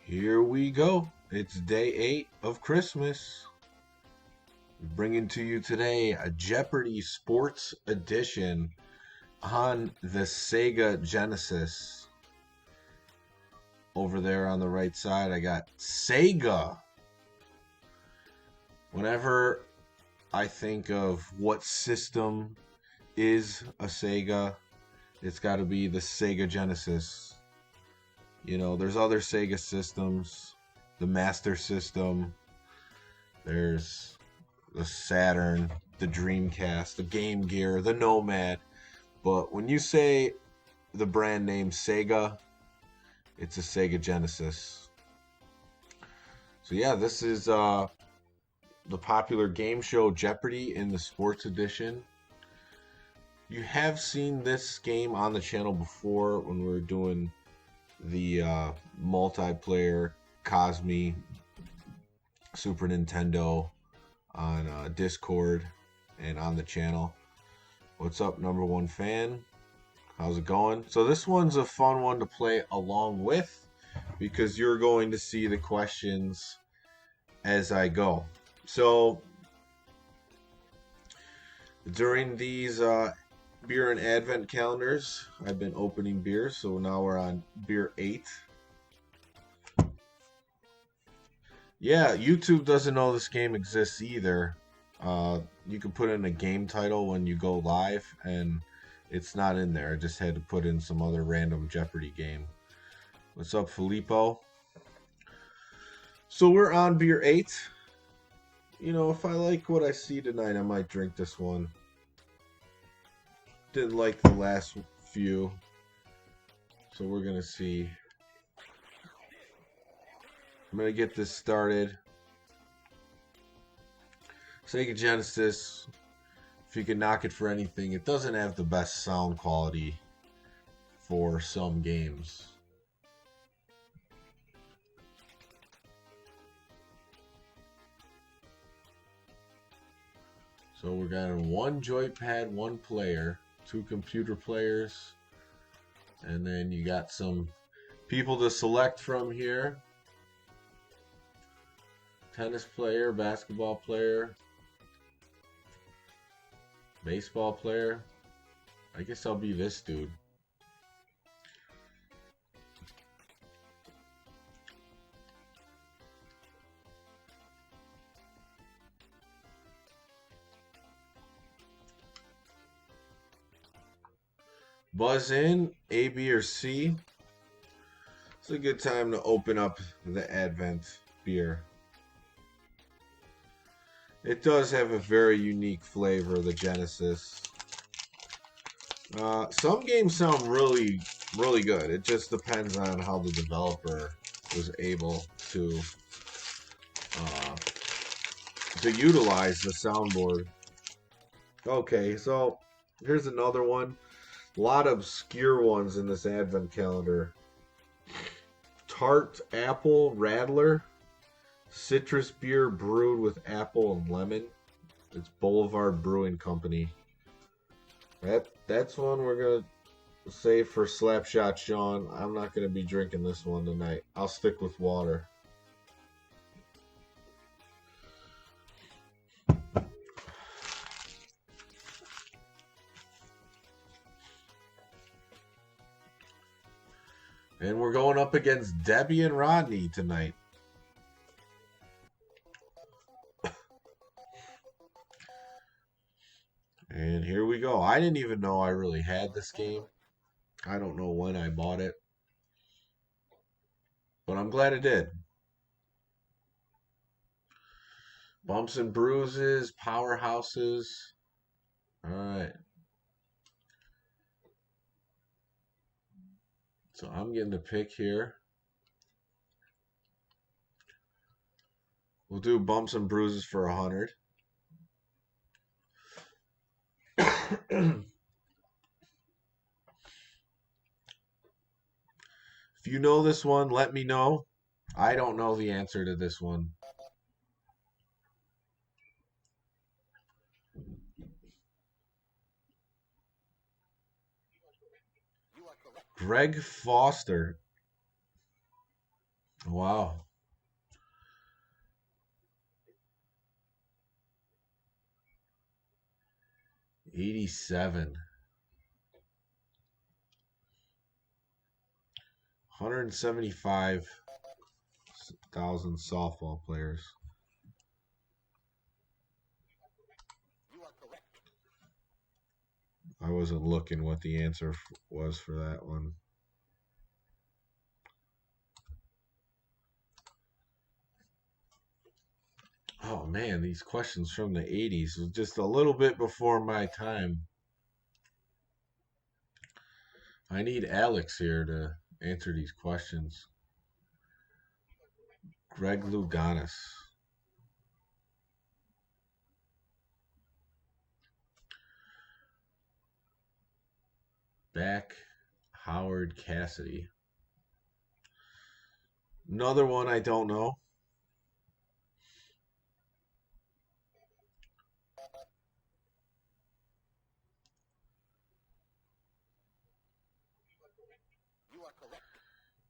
Here we go. It's day 8 of Christmas. Bringing to you today a Jeopardy Sports Edition on the Sega Genesis. Over there on the right side, I got Sega. Whenever I think of what system is a Sega, it's got to be the Sega Genesis. You know, there's other Sega systems, the Master System, there's the Saturn, the Dreamcast, the Game Gear, the Nomad. But when you say the brand name Sega, it's a Sega Genesis. So yeah, this is the popular game show Jeopardy in the Sports Edition. You have seen this game on the channel before when we were doing the multiplayer Cosme Super Nintendo on Discord and on the channel. What's up, number one fan? How's it going? So this one's a fun one to play along with because you're going to see the questions as I go. So during these beer and advent calendars, I've been opening beers, so now we're on beer 8. Yeah, YouTube doesn't know this game exists either. You can put in a game title when you go live, and it's not in there. I just had to put in some other random Jeopardy game. What's up, Filippo? So we're on beer 8. You know, if I like what I see tonight, I might drink this one. Didn't like the last few, so we're gonna see. I'm gonna get this started. Sega Genesis, if you can knock it for anything, it doesn't have the best sound quality for some games. So we're got one joypad, one player. 2 computer players, and then you got some people to select from here. Tennis player, basketball player, baseball player. I guess I'll be this dude. Buzz in, A, B, or C. It's a good time to open up the Advent beer. It does have a very unique flavor, the Genesis. Some games sound really, really good. It just depends on how the developer was able to utilize the soundboard. Okay, so here's another one. A lot of obscure ones in this advent calendar. Tart apple radler, citrus beer brewed with apple and lemon. It's Boulevard Brewing Company. That's one we're gonna save for Slapshot Sean. I'm not gonna be drinking this one tonight. I'll stick with water. And we're going up against Debbie and Rodney tonight. And here we go. I didn't even know I really had this game. I don't know when I bought it. But I'm glad I did. Bumps and bruises, powerhouses. All right. So I'm getting the pick here. We'll do bumps and bruises for 100. If you know this one, let me know. I don't know the answer to this one. Greg Foster. Wow. 87. 175,000 softball players. I wasn't looking what the answer was for that one. Oh man, these questions from the 80s was just a little bit before my time. I need Alex here to answer these questions. Greg Louganis. Back Howard Cassidy. Another one I don't know.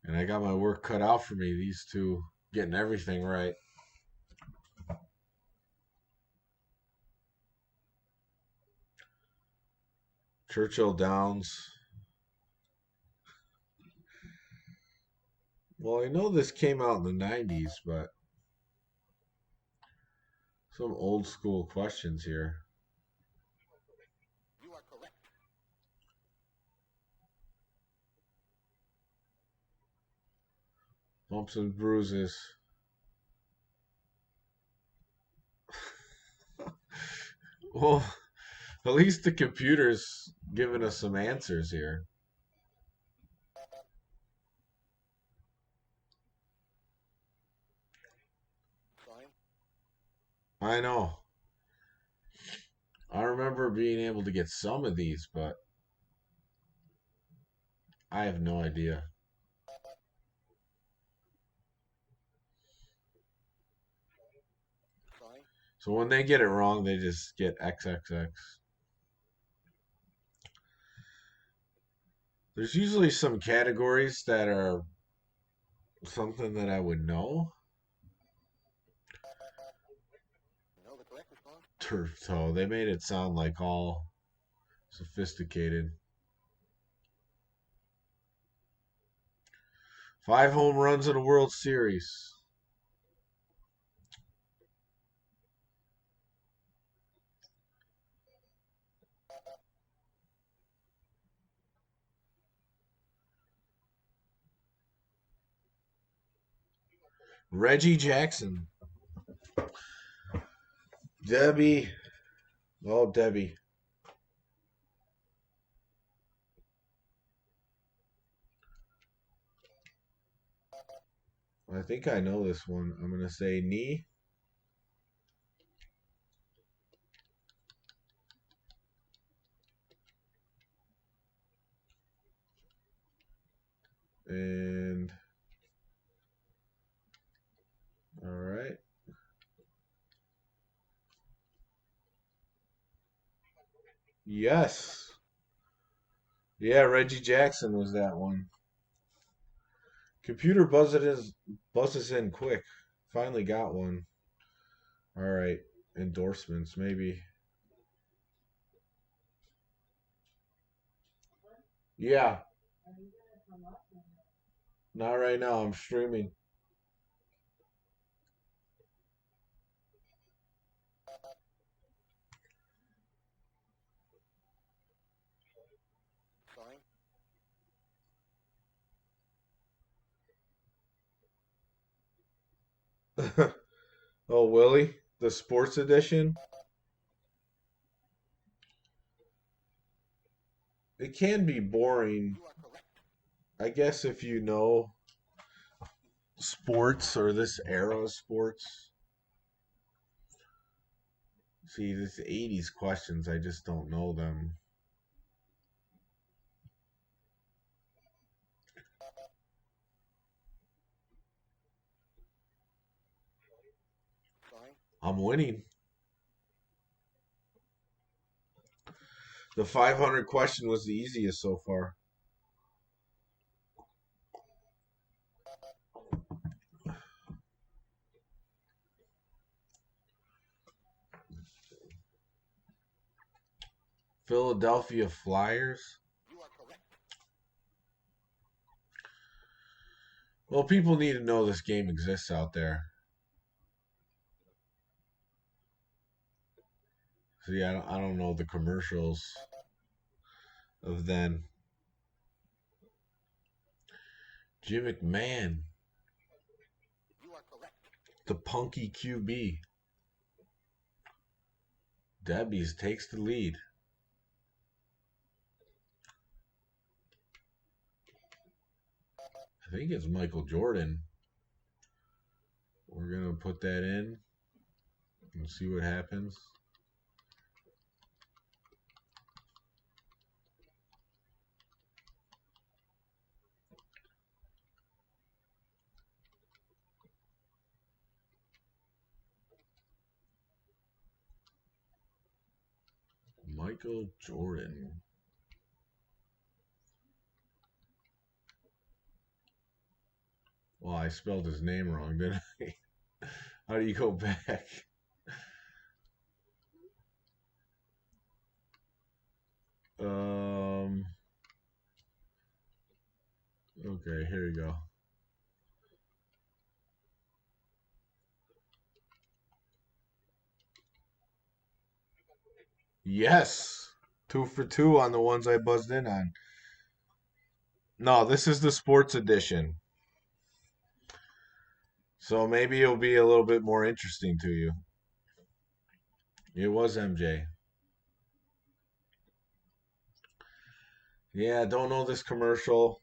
And I got my work cut out for me, these two getting everything right. Churchill Downs. Well, I know this came out in the 90s, but some old school questions here. Bumps and bruises. Well, at least the computer's giving us some answers here. I know. I remember being able to get some of these, but I have no idea. So when they get it wrong, they just get XXX. There's usually some categories that are something that I would know. Turf toe. They made it sound like all sophisticated. 5 home runs in a World Series. Reggie Jackson. Debbie. Oh, Debbie. I think I know this one. I'm going to say knee. And all right. Yes. Yeah, Reggie Jackson was that one. Computer buzzes in quick. Finally got one. All right. Endorsements, maybe. Yeah. Not right now. I'm streaming. Oh, Willie, the sports edition. It can be boring, I guess, if you know sports or this era of sports. See, this 80s questions, I just don't know them. I'm winning. The 500 question was the easiest so far. Philadelphia Flyers. Well, people need to know this game exists out there. See, I don't know the commercials of then. Jim McMahon, the punky QB. Debbie's takes the lead. I think it's Michael Jordan. We're going to put that in and see what happens. Michael Jordan. Well, I spelled his name wrong, didn't I? How do you go back? Okay, here you go. Yes. 2 for 2 on the ones I buzzed in on. No, this is the sports edition. So maybe it'll be a little bit more interesting to you. It was MJ. Yeah, don't know this commercial.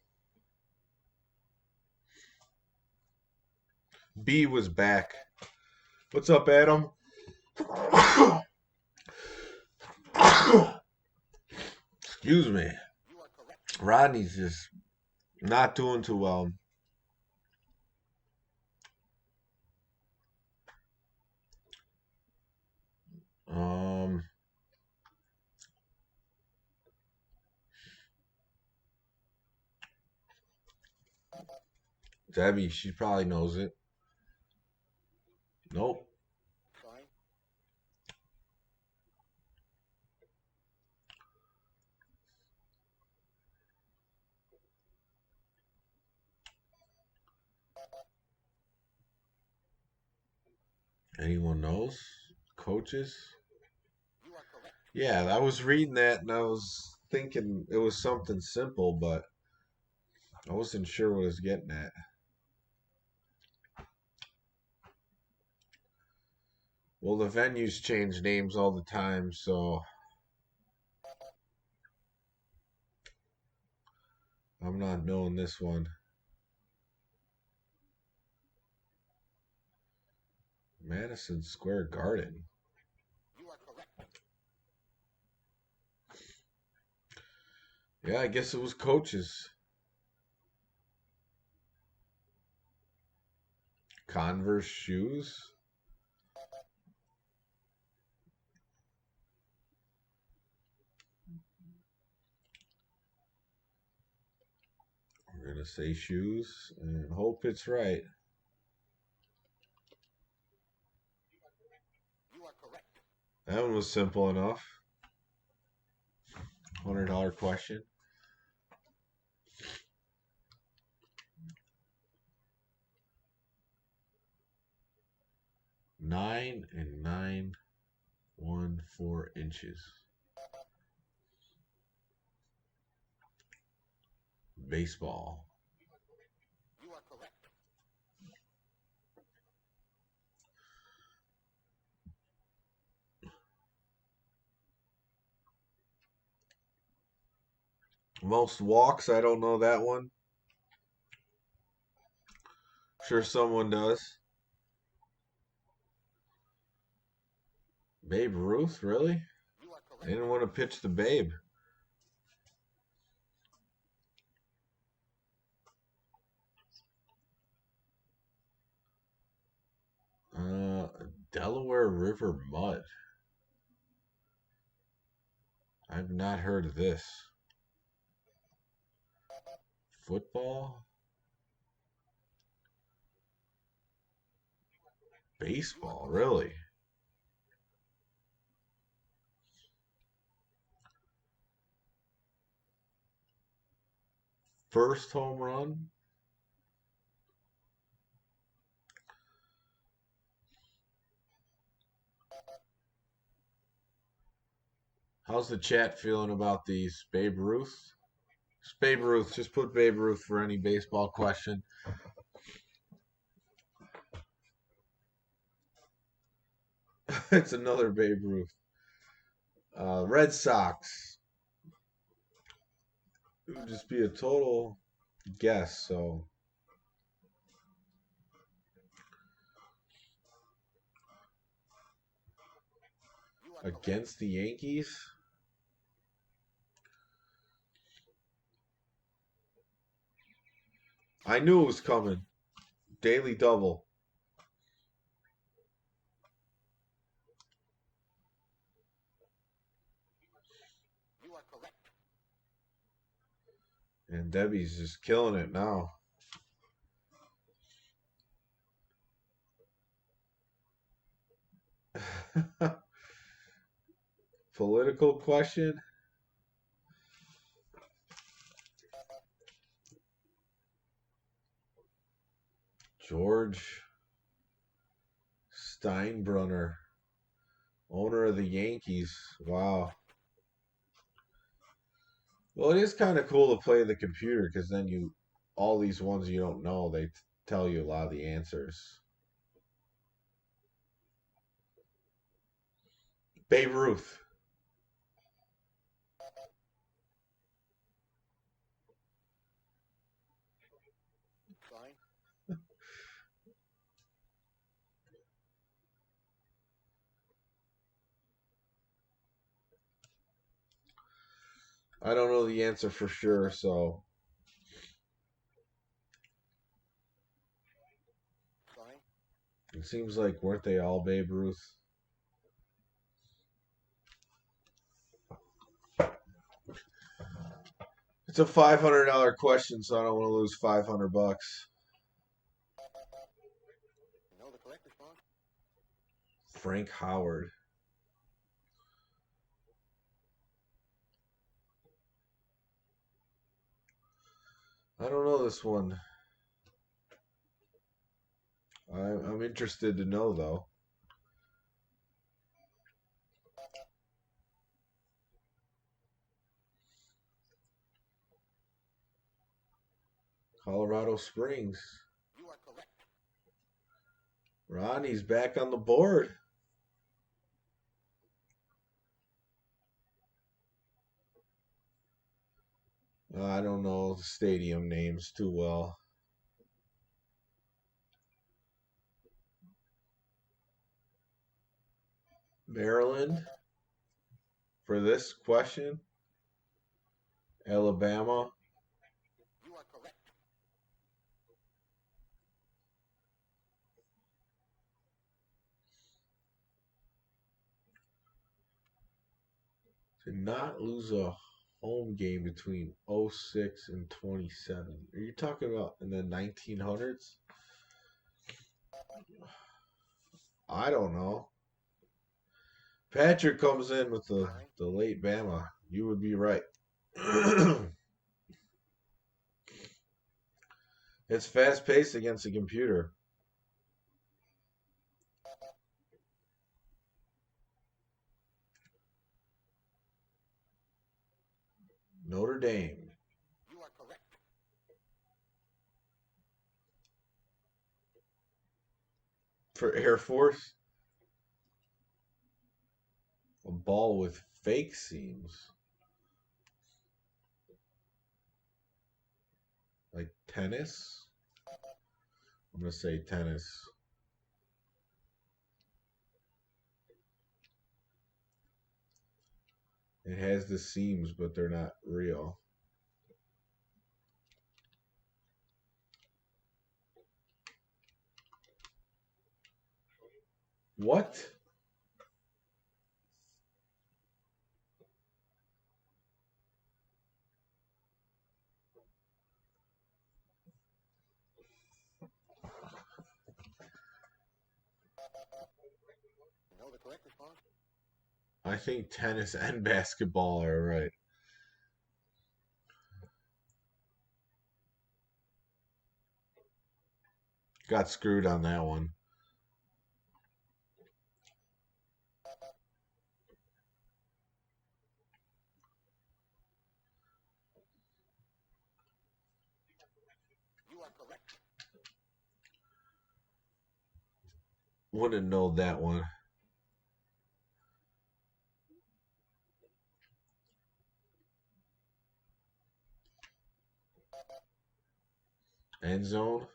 B was back. What's up, Adam? Excuse me. Rodney's just not doing too well. Um, Debbie, she probably knows it. Nope. Anyone knows? Coaches? Yeah, I was reading that and I was thinking it was something simple, but I wasn't sure what I was getting at. Well, the venues change names all the time, so I'm not knowing this one. Madison Square Garden. Yeah, I guess it was coaches. Converse shoes. We're going to say shoes and hope it's right. That one was simple enough. $100 question. 9 and 9 1/4 inches. Baseball. Most walks, I don't know that one. Sure someone does. Babe Ruth, really? They didn't want to pitch the Babe. Delaware River Mud. I've not heard of this. Football? Baseball, really? first home run. How's the chat feeling about these? Babe Ruth? It's Babe Ruth. Just put Babe Ruth for any baseball question. It's another Babe Ruth. Red Sox. It would just be a total guess, so. Against the Yankees? I knew it was coming. Daily double. And Debbie's just killing it now. Political question? George Steinbrenner, owner of the Yankees. Wow. Well, it is kind of cool to play the computer because then all these ones you don't know, they tell you a lot of the answers. Babe Ruth. I don't know the answer for sure, so. It seems like, weren't they all Babe Ruth? It's a $500 question, so I don't want to lose 500 bucks. Frank Howard. I don't know this one. I'm interested to know, though. Colorado Springs. Ronnie's back on the board. I don't know the stadium names too well. Maryland for this question. Alabama. To not lose a home game between 06 and 27. Are you talking about in the 1900s? I don't know. Patrick comes in with the late Bama. You would be right. It's fast paced against a computer. Notre Dame. For Air Force. A ball with fake seams. Like tennis? I'm going to say tennis. It has the seams, but they're not real. What? I think tennis and basketball are right. Got screwed on that one. Wouldn't know that one. End zone.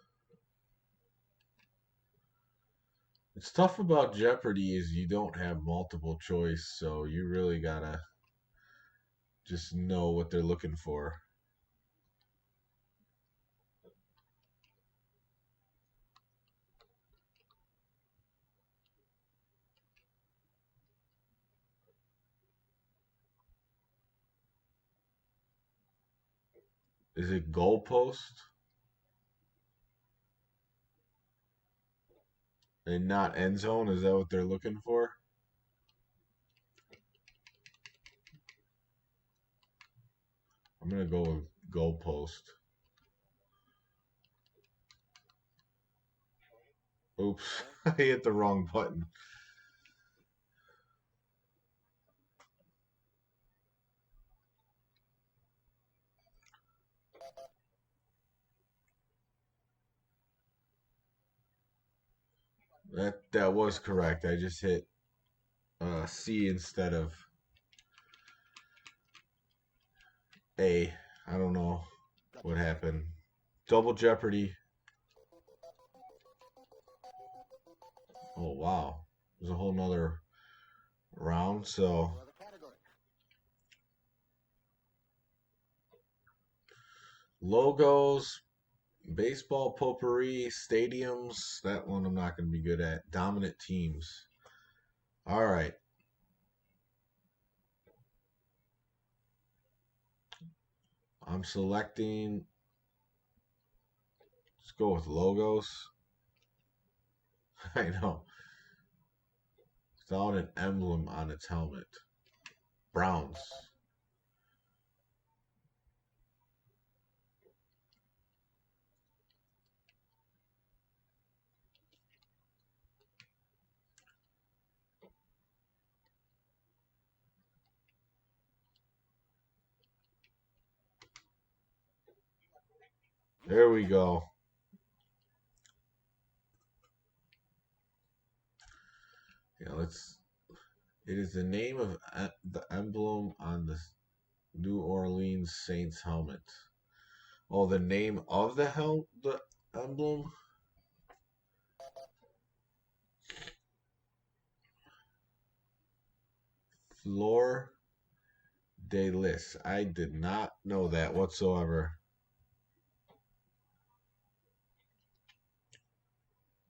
It's tough about Jeopardy is you don't have multiple choice, so you really gotta just know what they're looking for. Is it goalpost and not end zone? Is that what they're looking for? I'm gonna go with goalpost. Oops, I hit the wrong button. That was correct. I just hit C instead of A. I don't know what happened. Double Jeopardy. Oh wow, there's a whole nother round. So logos, baseball potpourri, stadiums. That one I'm not going to be good at. Dominant teams. All right. I'm selecting. Let's go with logos. I know. Without an emblem on its helmet. Browns. There we go. Yeah, let's. It is the name of the emblem on the New Orleans Saints helmet. Oh, the name of the emblem. Fleur de Lis. I did not know that whatsoever,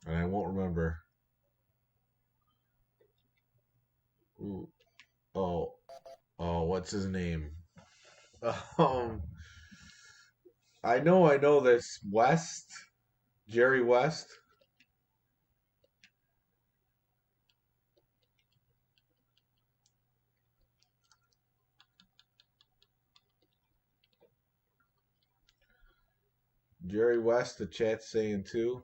and I won't remember. Ooh, oh, oh, what's his name? Um, I know this West, Jerry West. Jerry West, the chat's saying too.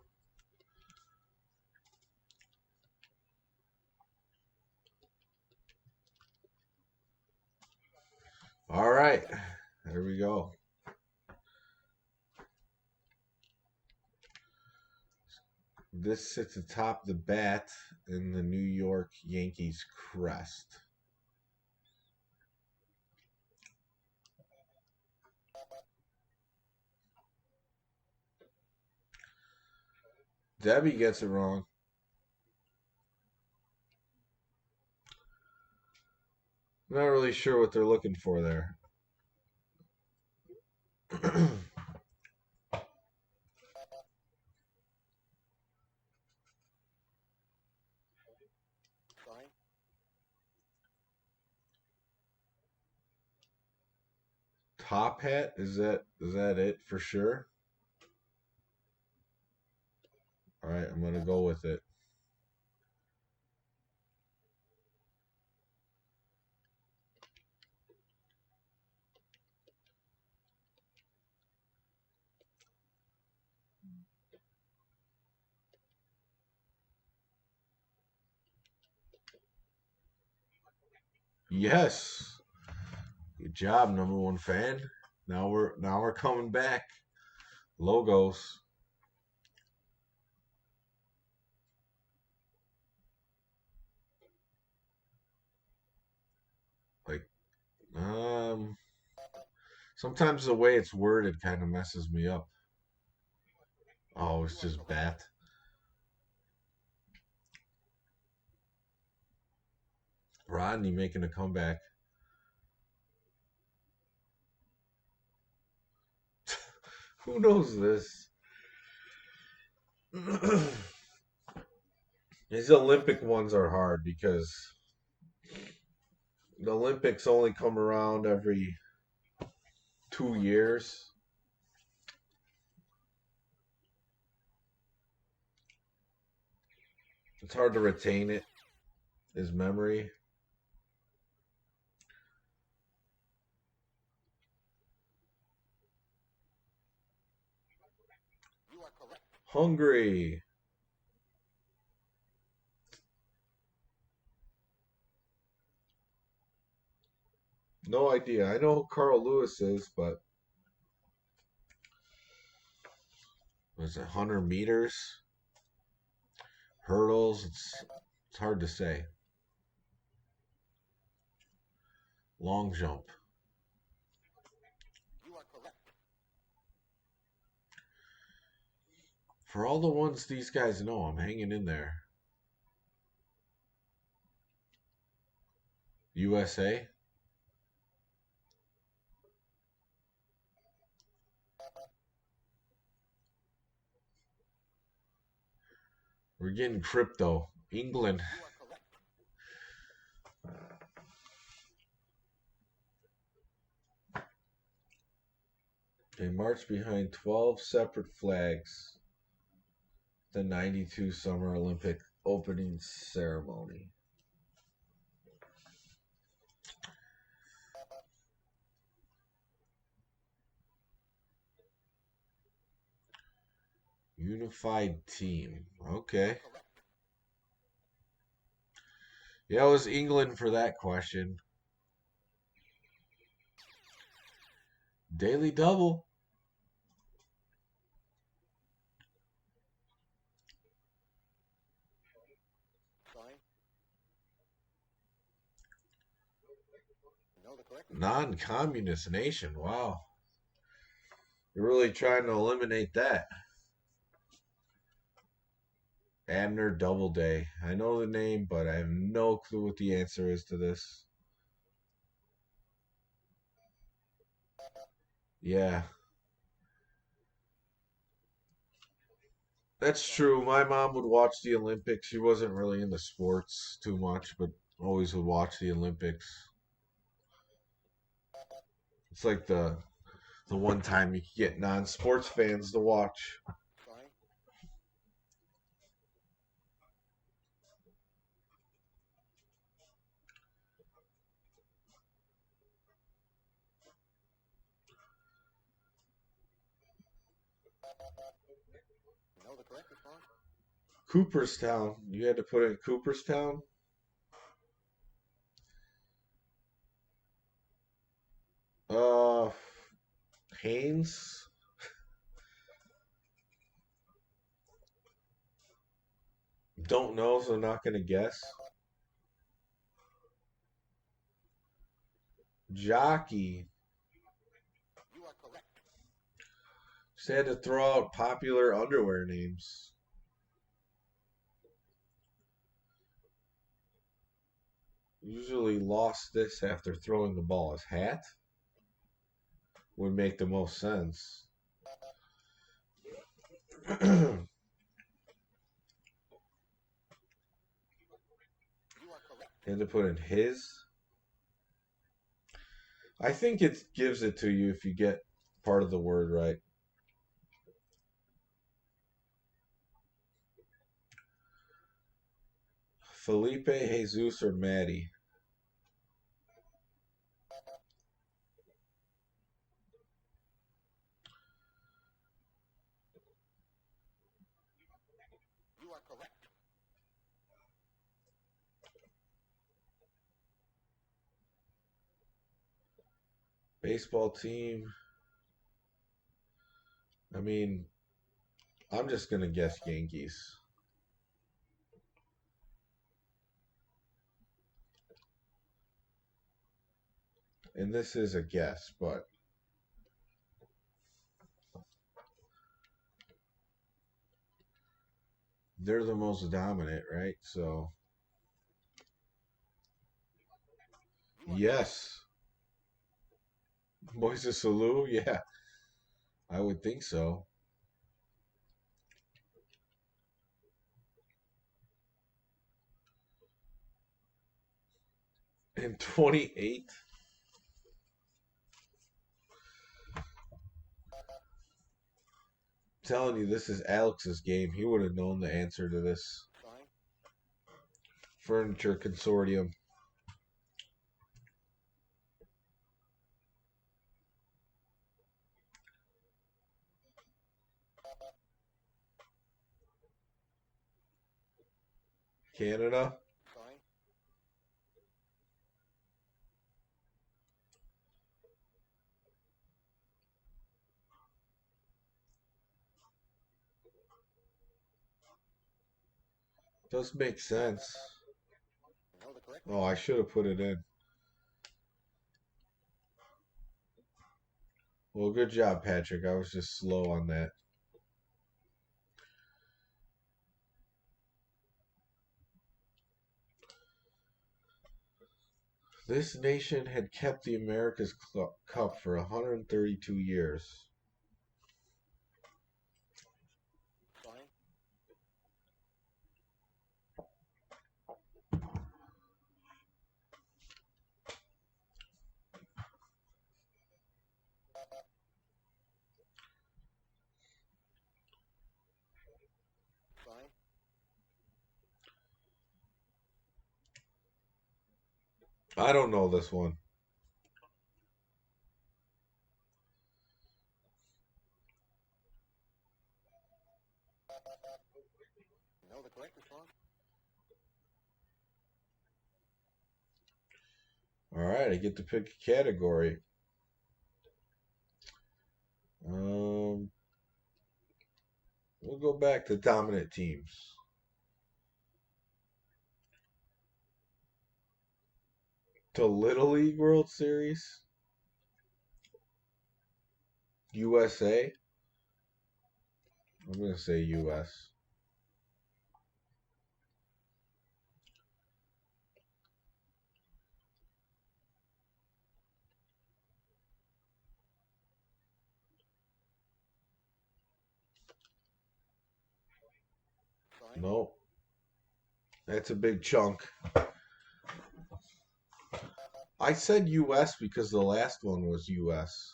All right, there we go. This sits atop the bat in the New York Yankees crest. Debbie gets it wrong. Not really sure what they're looking for there. Top hat, is that it for sure? All right, I'm gonna go with it. Yes. Good job, number one fan. Now we're coming back. Logos. Like um sometimes the way it's worded kind of messes me up. Oh, it's just bat. Rodney making a comeback. Who knows this? These Olympic ones are hard because the Olympics only come around every 2 years. It's hard to retain it, his memory. Hungry. No idea. I know who Carl Lewis is, but was it 100 meters? Hurdles? It's hard to say. Long jump. For all the ones these guys know, I'm hanging in there. USA? We're getting crypto. England. They marched behind 12 separate flags. The 92 Summer Olympic opening ceremony. Unified team. Okay. Yeah, it was England for that question. Daily double. Non-communist nation. Wow. You're really trying to eliminate that. Abner Doubleday. I know the name, but I have no clue what the answer is to this. Yeah, that's true. My mom would watch the Olympics. She wasn't really into sports too much, but always would watch the Olympics. It's like the one time you could get non-sports fans to watch. Cooperstown. You had to put in Cooperstown. Uh, Haynes. Don't know, so not gonna guess. Jockey. Just had to throw out popular underwear names. Usually lost this after throwing the ball. His hat would make the most sense. Had to put in his. I think it gives it to you if you get part of the word right. Felipe, Jesus, or Maddie. Baseball team. I mean, I'm just gonna guess Yankees. And this is a guess, but they're the most dominant, right? So, yes. Moises Alou, yeah, I would think so. In 28, telling you this is Alex's game. He would have known the answer to this. Furniture Consortium. Canada. Does make sense. Oh, I should have put it in. Well, good job, Patrick. I was just slow on that. This nation had kept the America's Cup for 132 years. I don't know this one. All right, I get to pick a category. We'll go back to dominant teams. To Little League World Series. USA. I'm gonna say US. Nope. That's a big chunk. I said US because the last one was US.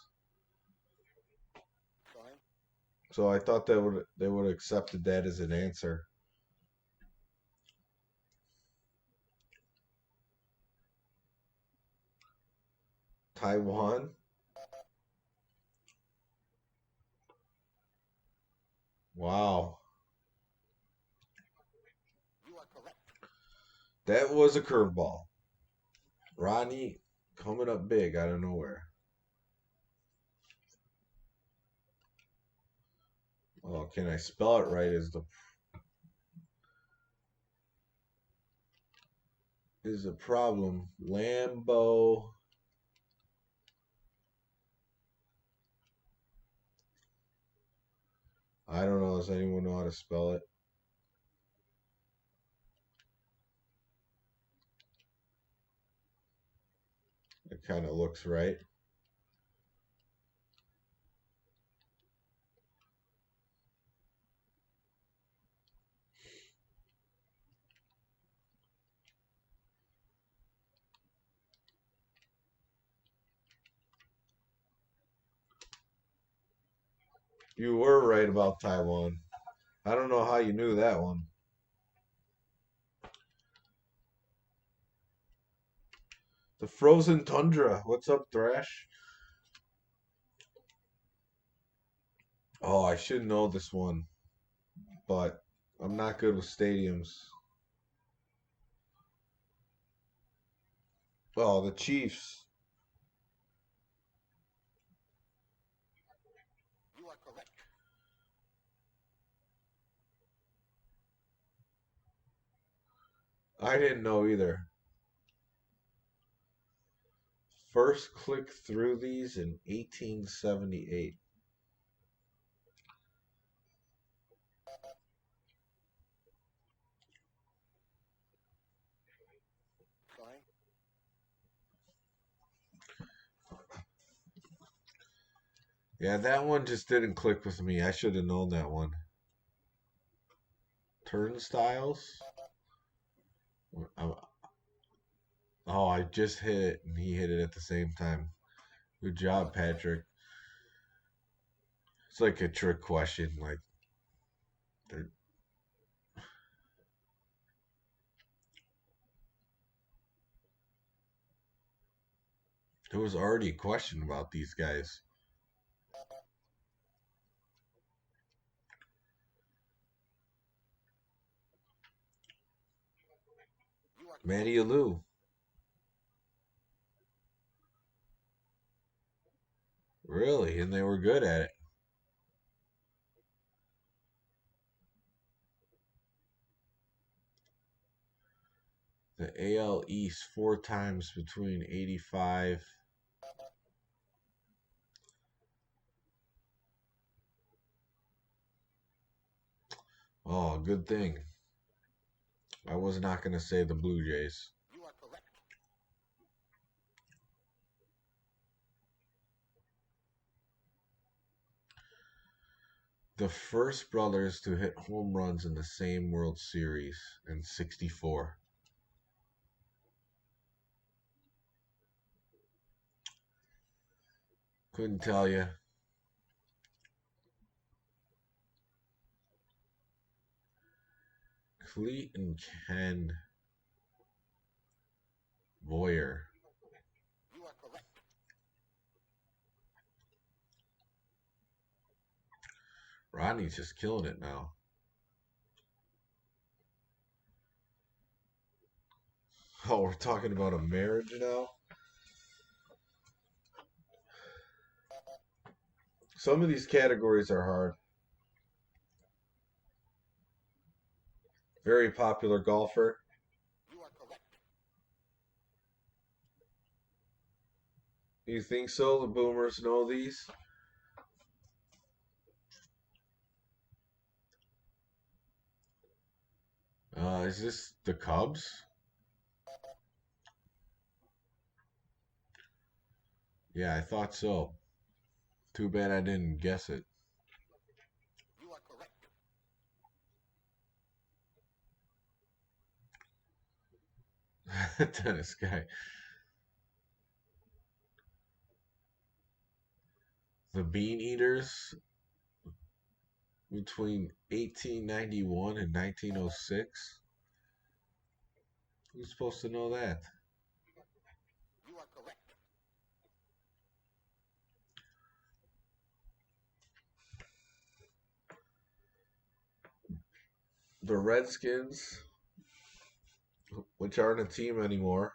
So I thought they would have accepted that as an answer. Taiwan. Wow. That was a curveball. Ronnie coming up big out of nowhere. Oh, can I spell it right? Is the problem. Lambo. I don't know. Does anyone know how to spell it? It kind of looks right. You were right about Taiwan. I don't know how you knew that one. The frozen tundra. What's up, Thrash? Oh, I should know this one, but I'm not good with stadiums. Oh, the Chiefs. I didn't know either. First click through these in 1878. Yeah, that one just didn't click with me. I should have known that one. Turnstiles? Oh, I just hit it and he hit it at the same time. Good job, Patrick. It's like a trick question. Like, there was already a question about these guys. Matty Alou. Really? And they were good at it. The AL East 4 times between 85. Oh, good thing. I was not going to say the Blue Jays. The first brothers to hit home runs in the same World Series in '64. Couldn't tell you. Cleet and Ken Boyer. Rodney's just killing it now. Oh, we're talking about a marriage now? Some of these categories are hard. Very popular golfer. You think so? The boomers know these? Is this the Cubs? Yeah, I thought so. Too bad I didn't guess it. Tennis guy. The Bean Eaters between 1891 and 1906. Who's supposed to know that? The Redskins, which aren't a team anymore.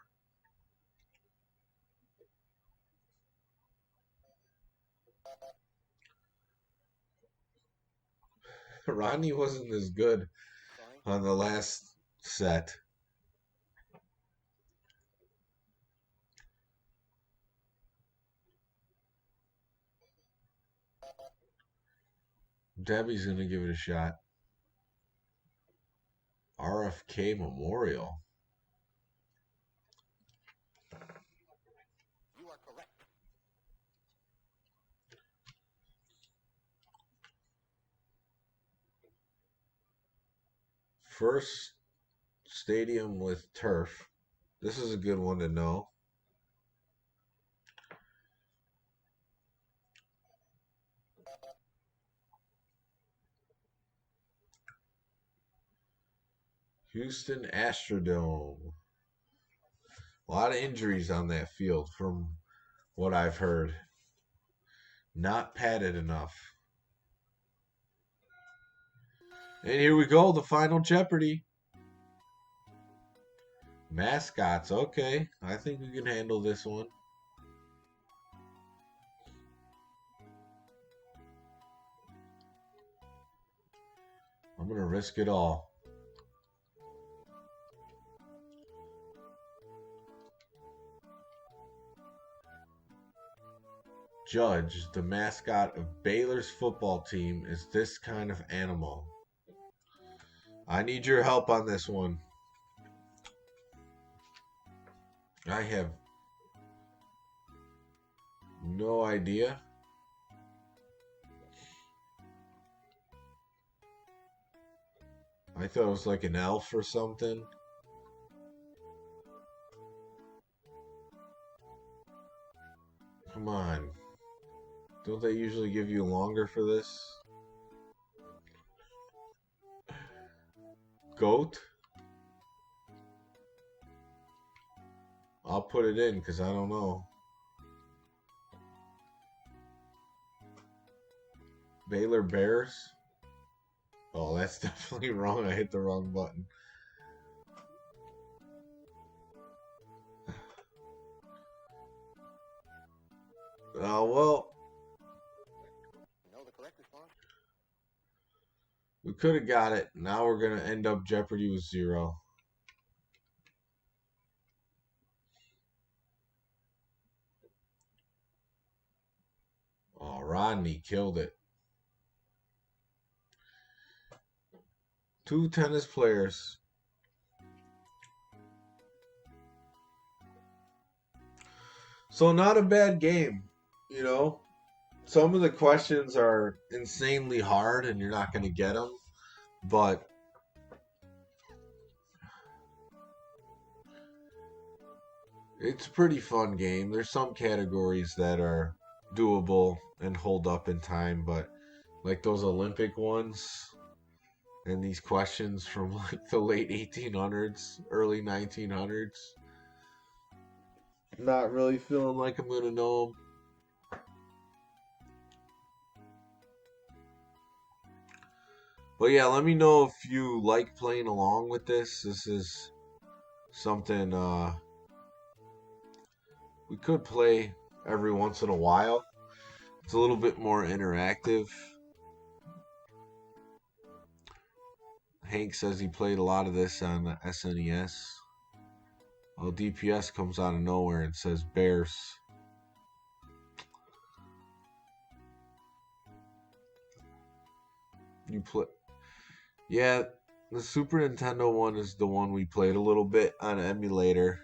Rodney wasn't as good on the last set. Debbie's going to give it a shot. RFK Memorial. First stadium with turf. This is a good one to know. Houston Astrodome. A lot of injuries on that field from what I've heard. Not padded enough. And here we go, the final Jeopardy. Mascots, okay. I think we can handle this one. I'm going to risk it all. Judge, the mascot of Baylor's football team, is this kind of animal? I need your help on this one. I have no idea. I thought it was like an elf or something. Come on. Don't they usually give you longer for this? Goat? I'll put it in because I don't know. Baylor Bears? Oh, that's definitely wrong. I hit the wrong button. Well, we could have got it. Now we're going to end up Jeopardy with 0. Oh, Rodney killed it. 2 tennis players. So not a bad game, you know. Some of the questions are insanely hard and you're not going to get them, but it's a pretty fun game. There's some categories that are doable and hold up in time, but like those Olympic ones and these questions from like the late 1800s, early 1900s, not really feeling like I'm going to know them. But yeah, let me know if you like playing along with this. This is something we could play every once in a while. It's a little bit more interactive. Hank says he played a lot of this on the SNES. Well, DPS comes out of nowhere and says Bears. You play... Yeah, the Super Nintendo one is the one we played a little bit on emulator.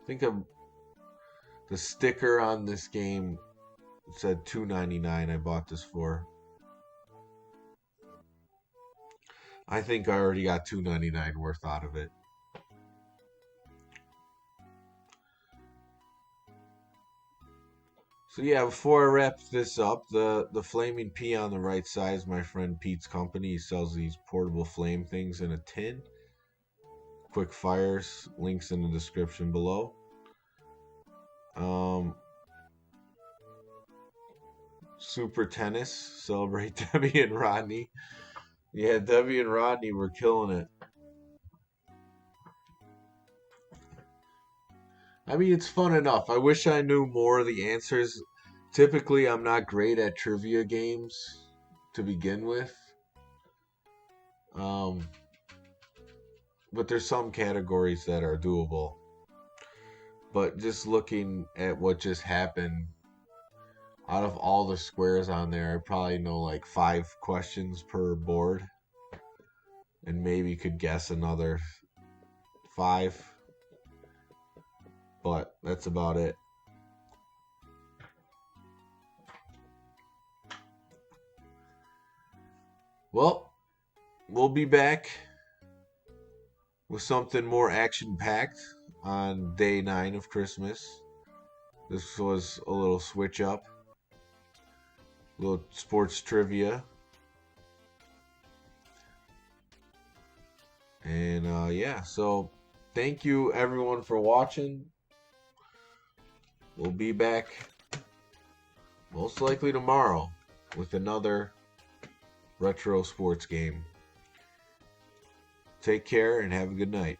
I think the sticker on this game said $2.99. I bought this for. I think I already got $2.99 worth out of it. So yeah, before I wrap this up, the flaming pea on the right side is my friend Pete's company. He sells these portable flame things in a tin. Quick fires, links in the description below. Super Tennis, celebrate Debbie and Rodney. Yeah, Debbie and Rodney were killing it. I mean, it's fun enough. I wish I knew more of the answers. Typically, I'm not great at trivia games to begin with. But there's some categories that are doable. But just looking at what just happened, out of all the squares on there, I probably know like 5 questions per board. And maybe could guess another 5. But that's about it. Well, we'll be back with something more action-packed on day 9 of Christmas. This was a little switch up. A little sports trivia. And yeah, so thank you everyone for watching. We'll be back most likely tomorrow with another retro sports game. Take care and have a good night.